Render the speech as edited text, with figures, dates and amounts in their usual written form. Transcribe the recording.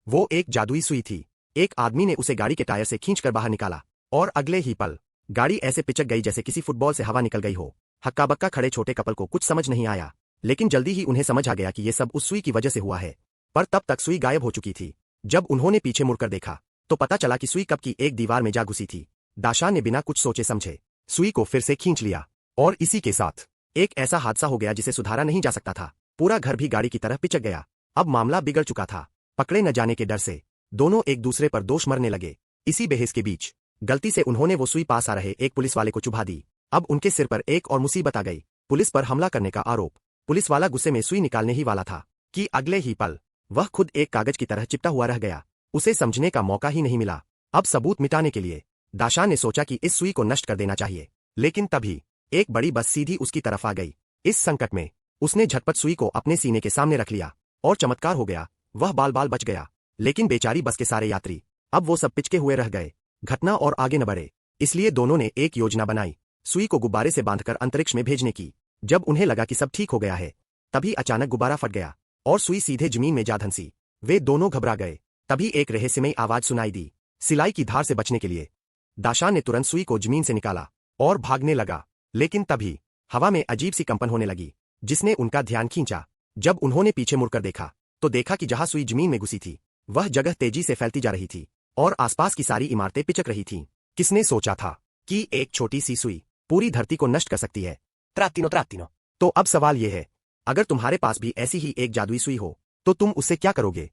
वो एक जादुई सुई थी। एक आदमी ने उसे गाड़ी के टायर से खींचकर बाहर निकाला और अगले ही पल गाड़ी ऐसे पिचक गई जैसे किसी फुटबॉल से हवा निकल गई हो। हक्का बक्का खड़े छोटे कपल को कुछ समझ नहीं आया, लेकिन जल्दी ही उन्हें समझ आ गया कि ये सब उस सुई की वजह से हुआ है। पर तब तक सुई गायब हो चुकी थी। जब उन्होंने पीछे मुड़कर देखा तो पता चला कि सुई कब की एक दीवार में जा घुसी थी। दाशान ने बिना कुछ सोचे समझे सुई को फिर से खींच लिया और इसी के साथ एक ऐसा हादसा हो गया जिसे सुधारा नहीं जा सकता था। पूरा घर भी गाड़ी की तरह पिचक गया। अब मामला बिगड़ चुका था। पकड़े न जाने के डर से दोनों एक दूसरे पर दोष मरने लगे। इसी बहस के बीच गलती से उन्होंने वो सुई पास आ रहे एक पुलिस वाले को चुभा दी। अब उनके सिर पर एक और मुसीबत आ गई, पुलिस पर हमला करने का आरोप। पुलिस वाला गुस्से में सुई निकालने ही वाला था कि अगले ही पल वह खुद एक कागज की तरह चिपटा हुआ रह गया। उसे समझने का मौका ही नहीं मिला। अब सबूत मिटाने के लिए दाशान ने सोचा कि इस सुई को नष्ट कर देना चाहिए, लेकिन तभी एक बड़ी बस सीधी उसकी तरफ आ गई। इस संकट में उसने झटपट सुई को अपने सीने के सामने रख लिया और चमत्कार हो गया, वह बाल बाल बच गया। लेकिन बेचारी बस के सारे यात्री अब वो सब पिचके हुए रह गए। घटना और आगे न बढ़े, इसलिए दोनों ने एक योजना बनाई, सुई को गुब्बारे से बांधकर अंतरिक्ष में भेजने की। जब उन्हें लगा कि सब ठीक हो गया है, तभी अचानक गुब्बारा फट गया और सुई सीधे जमीन में जा धंसी। वे दोनों घबरा गए। तभी एक रहस्यमयी आवाज सुनाई दी, सिलाई की धार से बचने के लिए। दाशान ने तुरंत सुई को जमीन से निकाला और भागने लगा, लेकिन तभी हवा में अजीब सी कंपन होने लगी, जिसने उनका ध्यान खींचा। जब उन्होंने पीछे मुड़कर देखा तो देखा कि जहां सुई जमीन में घुसी थी वह जगह तेजी से फैलती जा रही थी और आसपास की सारी इमारतें पिचक रही थीं। किसने सोचा था कि एक छोटी सी सुई पूरी धरती को नष्ट कर सकती है। त्रातिनो त्रातिनो। तो अब सवाल यह है, अगर तुम्हारे पास भी ऐसी ही एक जादुई सुई हो तो तुम उससे क्या करोगे?